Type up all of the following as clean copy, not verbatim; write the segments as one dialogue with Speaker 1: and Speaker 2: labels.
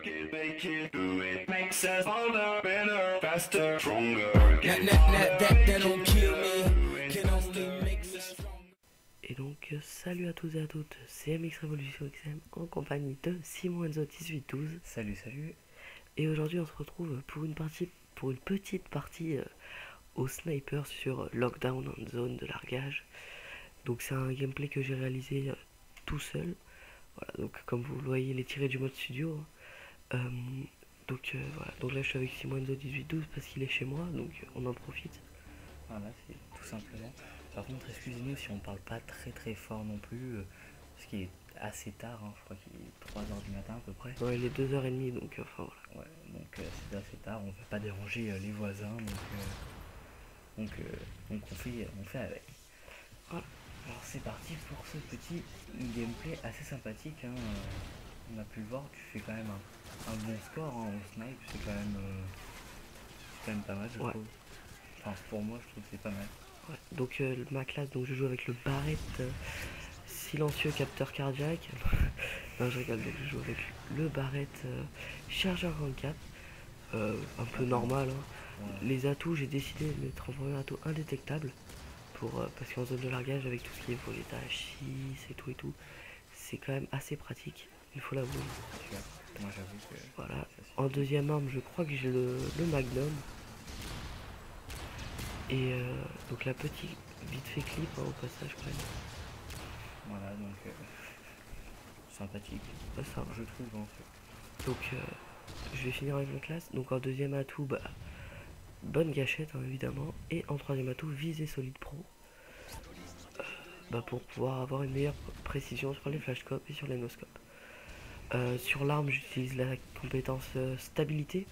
Speaker 1: it, make it, do it. Makes us harder, better, faster, stronger.
Speaker 2: That don't kill me, can only make us stronger.
Speaker 3: Et donc, salut à tous et à toutes, c'est MX Révolution XM en compagnie de Simon Enzo 1812.
Speaker 4: Salut, salut.
Speaker 3: Et aujourd'hui, on se retrouve pour une petite partie au sniper sur Lockdown on Zone de largage. Donc, c'est un gameplay que j'ai réalisé tout seul. Voilà, donc comme vous le voyez, il est tiré du mode studio. Voilà, donc là, je suis avec Simon Enzo 1812 parce qu'il est chez moi, donc on en profite.
Speaker 4: Voilà, c'est tout simplement. Par contre, excusez-nous si on parle pas très fort non plus, parce qu'il est assez tard, hein, je crois qu'il est 3h du matin à peu près.
Speaker 3: Ouais, il est 2h30, donc enfin voilà.
Speaker 4: Ouais, donc c'est assez tard, on veut pas déranger les voisins, donc on fait avec.
Speaker 3: Voilà.
Speaker 4: Alors c'est parti pour ce petit gameplay assez sympathique, hein. On a pu le voir, tu fais quand même un bon score, hein, au snipe, c'est quand même pas mal, je trouve. Enfin, pour moi, je trouve que c'est pas mal.
Speaker 3: Ouais, donc ma classe, donc je joue avec le Barrett silencieux capteur cardiaque. Non, je rigole, donc je joue avec le Barrett chargeur 24, un peu normal, hein.
Speaker 4: Ouais.
Speaker 3: Les atouts, j'ai décidé de mettre en premier atout indétectable parce qu'en zone de largage, avec tout ce qui est voletage 6 et tout, c'est quand même assez pratique, il faut l'avouer.
Speaker 4: Moi j'avoue que
Speaker 3: voilà. En deuxième arme, je crois que j'ai le Magnum. Et donc la petite vite fait clip, hein, au passage quand même.
Speaker 4: voilà, donc sympathique,
Speaker 3: Ça,
Speaker 4: je trouve en fait.
Speaker 3: donc je vais finir avec ma classe. Donc en deuxième atout, bonne gâchette, hein, évidemment. Et en troisième atout, visée solide pro. Pour pouvoir avoir une meilleure précision sur les flashcopes et sur les noscopes. Sur l'arme, j'utilise la compétence stabilité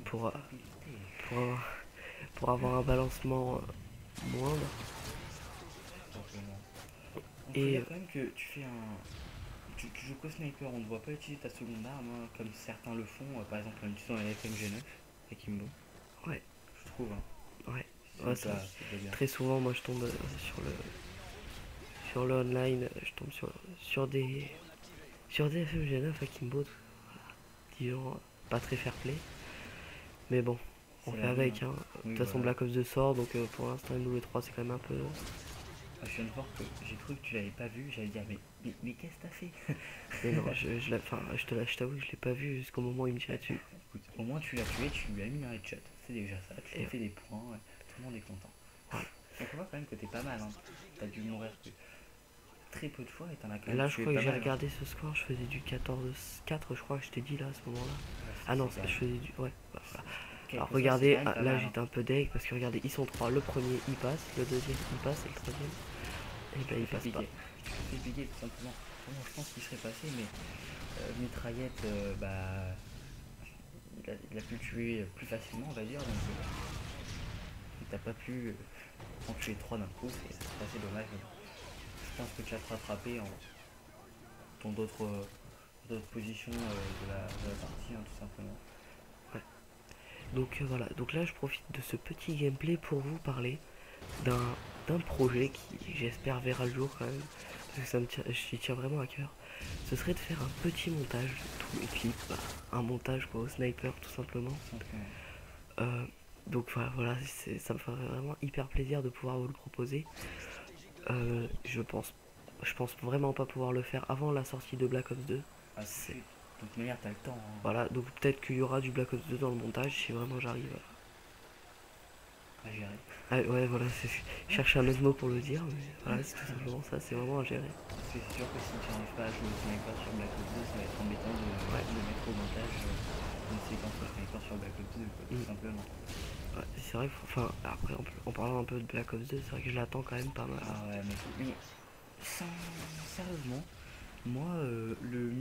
Speaker 3: pour avoir un balancement moindre.
Speaker 4: Et quand même que tu fais tu joues qu'au sniper, on ne voit pas utiliser ta seconde arme, hein, comme certains le font, par exemple en utilisant la FMG9 avec Kimbo.
Speaker 3: Ouais.
Speaker 4: Je trouve. Hein.
Speaker 3: Ouais.
Speaker 4: Ouais,
Speaker 3: Ça, très souvent, moi je tombe sur le online, je tombe sur des FMG9 à Kimbo, disons pas très fair play. Mais bon, on fait avec, hein. De toute façon, Black Ops 2 sort, donc pour l'instant, MW3 c'est quand même un peu.
Speaker 4: Je viens de voir que j'ai cru que tu l'avais pas vu, j'allais dire mais qu'est-ce que t'as fait?
Speaker 3: Mais non, je t'avoue que je l'ai pas vu jusqu'au moment où il me tirait dessus.
Speaker 4: Écoute, au moins tu l'as tué, tu lui as mis un headshot, c'est déjà ça, tu lui as fait des points, ouais, tout le monde est content.
Speaker 3: Ouais.
Speaker 4: Donc on voit quand même que t'es pas mal, hein. T'as dû mourir très peu de fois et t'en as quand même.
Speaker 3: Là, je crois que j'ai regardé
Speaker 4: hein.
Speaker 3: ce score, je faisais du 14-4, je crois que je t'ai dit là à ce moment-là.
Speaker 4: Ouais,
Speaker 3: ah non, je faisais du. Ouais, voilà. Alors regardez, là j'étais un peu deg parce que regardez, ils sont trois. Le premier il passe, le deuxième il passe et le troisième, et ben il passe pas.
Speaker 4: Il fait piquer tout simplement. Bon, je pense qu'il serait passé, mais mitraillette, il a pu le tuer plus facilement, on va dire. Donc t'as pas pu en tuer trois d'un coup, c'est assez dommage. Je pense que tu as te rattrapé dans d'autres positions de la partie, hein, tout simplement.
Speaker 3: Donc voilà, donc là je profite de ce petit gameplay pour vous parler d'un projet qui j'espère verra le jour quand même, parce que j'y tiens vraiment à cœur. Ce serait de faire un petit montage de tous les clips, un montage au sniper tout simplement. Donc voilà, ça me ferait vraiment hyper plaisir de pouvoir vous le proposer. Je pense vraiment pas pouvoir le faire avant la sortie de Black Ops 2.
Speaker 4: De toute manière, t'as le temps. Hein.
Speaker 3: Voilà, donc peut-être qu'il y aura du Black Ops 2 dans le montage si vraiment j'arrive
Speaker 4: à gérer.
Speaker 3: Ah, ouais, voilà, je cherchais un autre mot pour le dire, mais voilà, c'est tout simplement ça, c'est vraiment à gérer.
Speaker 4: C'est sûr que si tu n'arrives pas à jouer au sniper sur Black Ops 2, ça va être embêtant de mettre au montage une séquence au sniper sur Black Ops 2, quoi, tout simplement.
Speaker 3: Ouais, c'est vrai, enfin, après, en parlant un peu de Black Ops 2, c'est vrai que je l'attends quand même pas mal.
Speaker 4: Ah ouais, mais sérieusement, moi, le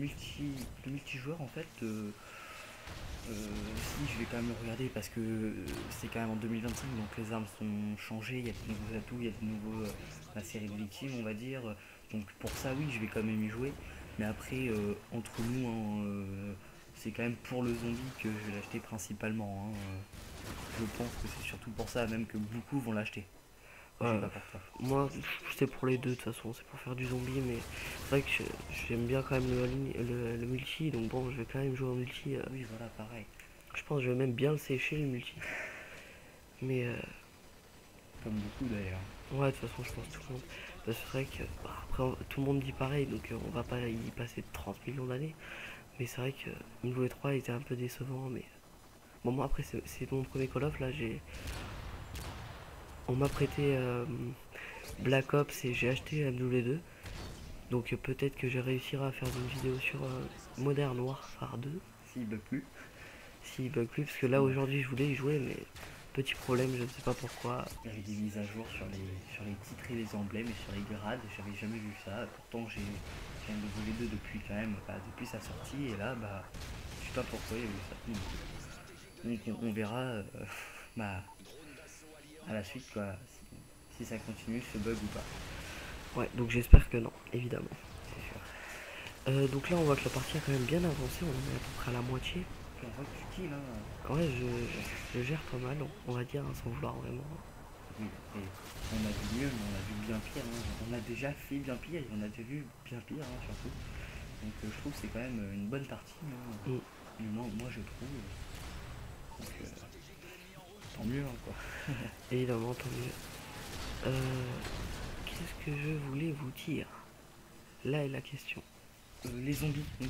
Speaker 4: multijoueur, en fait, si je vais quand même le regarder parce que c'est quand même en 2025, donc les armes sont changées, il y a de nouveaux atouts, il y a de nouveaux la série de victimes, on va dire. Donc pour ça, oui, je vais quand même y jouer. Mais après, entre nous, hein, c'est quand même pour le zombie que je vais l'acheter principalement. Hein. Je pense que c'est surtout pour ça même que beaucoup vont l'acheter. Je sais
Speaker 3: Ouais,
Speaker 4: pas pour toi.
Speaker 3: moi, c'est pour les deux, de toute façon, c'est pour faire du zombie, mais c'est vrai que j'aime bien quand même le multi, donc bon, je vais quand même jouer au multi.
Speaker 4: Oui, voilà, pareil.
Speaker 3: Je pense que je vais même bien le sécher, le multi. Mais
Speaker 4: Comme beaucoup d'ailleurs.
Speaker 3: ouais, de toute façon, je pense tout le monde. Parce que c'est vrai que, bah, après, tout le monde dit pareil, donc on va pas y passer 30 millions d'années. Mais c'est vrai que niveau 3 était un peu décevant, mais bon, moi après, c'est mon premier Call of, là, on m'a prêté Black Ops et j'ai acheté MW2. Donc peut-être que je réussirai à faire une vidéo sur Modern Warfare 2.
Speaker 4: S'il bug plus.
Speaker 3: S'il bug plus, parce que là aujourd'hui je voulais y jouer, mais petit problème, je ne sais pas pourquoi.
Speaker 4: Il y avait des mises à jour sur les titres et les emblèmes et sur les grades, j'avais jamais vu ça. Pourtant j'ai un MW2 depuis quand même, bah, depuis sa sortie, et là bah je sais pas pourquoi il y a eu ça. Donc on verra bah, à la suite quoi, si ça continue ce bug ou pas,
Speaker 3: Ouais, donc j'espère que non, évidemment.
Speaker 4: c'est sûr.
Speaker 3: Donc là on voit que la partie a quand même bien avancé, on en est à peu près à la moitié.
Speaker 4: Puis on voit que tu kills hein.
Speaker 3: Ouais, je gère pas mal, on va dire, hein, sans vouloir vraiment.
Speaker 4: Oui, et on a vu mieux, mais on a vu bien pire. Hein. On a déjà fait bien pire et on a déjà vu bien pire hein, surtout. Donc je trouve que c'est quand même une bonne partie. Hein.
Speaker 3: Mm.
Speaker 4: Du moins, moi je trouve. Donc tant mieux hein, quoi.
Speaker 3: Évidemment, tant mieux. Qu'est-ce que je voulais vous dire? Là est la question.
Speaker 4: Les zombies, oui.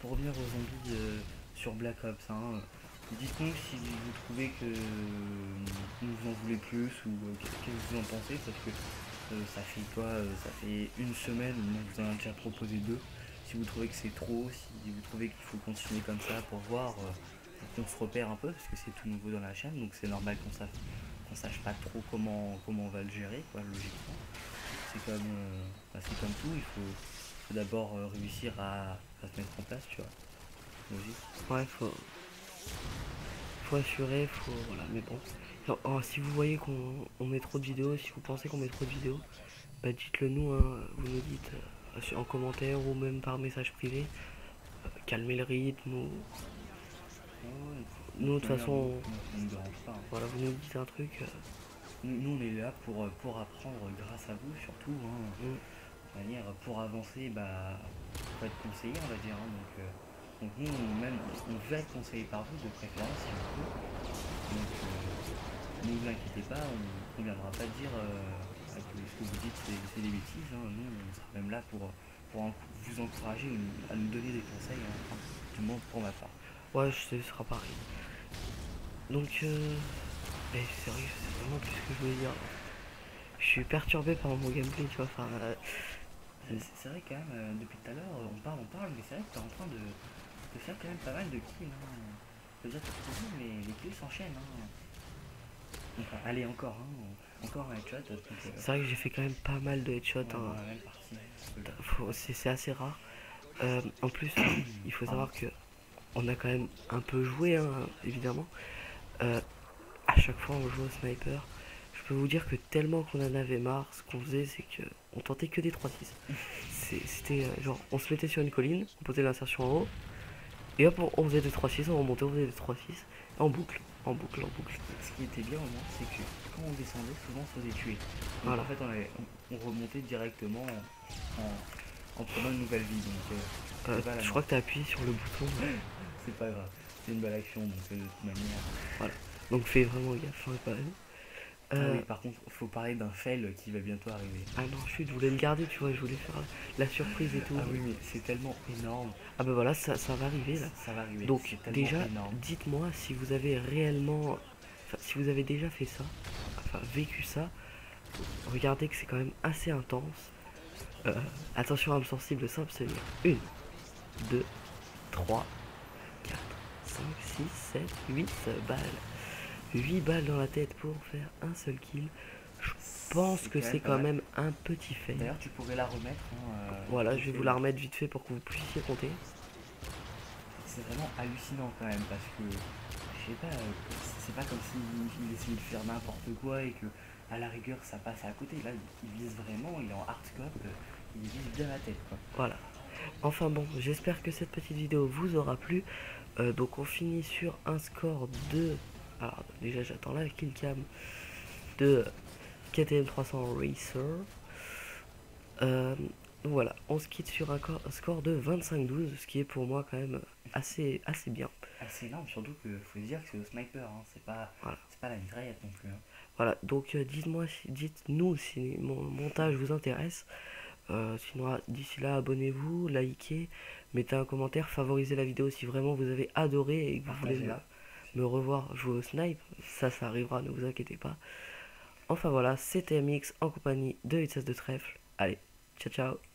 Speaker 4: Pour revenir aux zombies sur Black Ops, hein, dites-nous si vous trouvez que vous en voulez plus ou qu'est-ce que vous en pensez parce que ça fait quoi ça fait une semaine, on vous en a déjà proposé deux. Si vous trouvez que c'est trop, si vous trouvez qu'il faut continuer comme ça pour voir, pour qu'on se repère un peu parce que c'est tout nouveau dans la chaîne, donc c'est normal qu'on sache pas trop comment on va le gérer, quoi, logiquement. C'est comme tout, il faut d'abord réussir à se mettre en place, tu vois. Logique.
Speaker 3: Ouais, faut assurer, voilà, mais bon. Alors, oh, si vous voyez qu'on met trop de vidéos, si vous pensez qu'on met trop de vidéos, bah dites-le nous, hein, vous nous dites en commentaire ou même par message privé. Calmez le rythme ou nous, de toute façon,
Speaker 4: ça ne nous dérange pas. Hein.
Speaker 3: voilà, vous nous dites un truc.
Speaker 4: Nous, on est là pour apprendre grâce à vous, surtout. Hein.
Speaker 3: Mm.
Speaker 4: De manière, pour avancer, bah, faut être conseillé, on va dire. Hein. Donc nous, on veut être conseillé par vous, de préférence, si on peut. Donc, ne vous inquiétez pas, on ne viendra pas dire que ce que vous dites, c'est des bêtises. Hein. Nous, on sera même là pour vous encourager à nous donner des conseils, hein. Enfin, du moins pour ma part.
Speaker 3: Ouais, ce sera pareil. Donc, c'est vrai, je sais vraiment plus ce que je voulais dire. Je suis perturbé par mon gameplay, tu vois. Enfin,
Speaker 4: C'est vrai quand même, depuis tout à l'heure, on parle, mais c'est vrai que tu es en train de faire quand même pas mal de kills. Hein. Je veux dire, mais les kills s'enchaînent. Hein. Enfin, allez, encore, hein, encore un headshot.
Speaker 3: c'est vrai que j'ai fait quand même pas mal de headshots.
Speaker 4: Dans
Speaker 3: Hein.
Speaker 4: la même partie.
Speaker 3: C'est assez rare. En plus, il faut savoir que on a quand même un peu joué, hein, évidemment. À chaque fois, on joue au sniper. Je peux vous dire que tellement qu'on en avait marre, ce qu'on faisait, c'est que on tentait que des 3-6. C'était genre, on se mettait sur une colline, on posait l'insertion en haut, et hop, on faisait des 3-6, on remontait, on faisait des 3-6, en boucle, en boucle, en boucle.
Speaker 4: Ce qui était bien au moins, c'est que quand on descendait, souvent on se faisait tuer. Donc
Speaker 3: Voilà.
Speaker 4: en fait, on remontait directement en prenant une nouvelle vie. Donc, c'est pas la
Speaker 3: Je crois que t'as appuyé sur le bouton.
Speaker 4: c'est pas grave. C'est une belle action, donc de toute manière.
Speaker 3: Voilà. Donc fais vraiment gaffe, hein, quand même.
Speaker 4: Ah oui, par contre, faut parler d'un fail qui va bientôt arriver.
Speaker 3: Ah non, je voulais le garder, tu vois, je voulais faire la surprise et tout.
Speaker 4: Ah oui, mais c'est tellement énorme.
Speaker 3: Ah bah voilà, ça va arriver là.
Speaker 4: Ça va arriver.
Speaker 3: Donc
Speaker 4: c'est tellement
Speaker 3: déjà,
Speaker 4: énorme.
Speaker 3: dites-moi si vous avez réellement, enfin, si vous avez déjà fait ça, enfin vécu ça. Regardez que c'est quand même assez intense. Attention à me sensible simple, c'est 1, 2, 3, 4, 5, 6, 7, 8 balles. 8 balles dans la tête pour faire un seul kill. Je pense que c'est quand même un petit fait.
Speaker 4: D'ailleurs, tu pourrais la remettre. Hein,
Speaker 3: Voilà, je vais vous la remettre vite fait pour que vous puissiez compter.
Speaker 4: C'est vraiment hallucinant quand même parce que je sais pas, c'est pas comme s'il essayait de faire n'importe quoi et que à la rigueur ça passe à côté. Là, il vise vraiment, il est en hardscope, il vise bien la tête quoi.
Speaker 3: Voilà. Enfin bon, j'espère que cette petite vidéo vous aura plu. Donc on finit sur un score de... Alors déjà j'attends la killcam de KTM 300 Racer. Voilà, on se quitte sur un score de 25-12, ce qui est pour moi quand même assez bien.
Speaker 4: C'est énorme, surtout que faut se dire que c'est au sniper, hein,
Speaker 3: Voilà.
Speaker 4: c'est pas la mitraillette non plus. Hein.
Speaker 3: Voilà, donc dites-nous si mon montage vous intéresse. Sinon, d'ici là, abonnez-vous, likez, mettez un commentaire, favorisez la vidéo si vraiment vous avez adoré et que vous voulez me revoir jouer au snipe. Ça arrivera, ne vous inquiétez pas. Enfin voilà, c'était MX en compagnie de Hitsas de Trèfle. Allez, ciao ciao.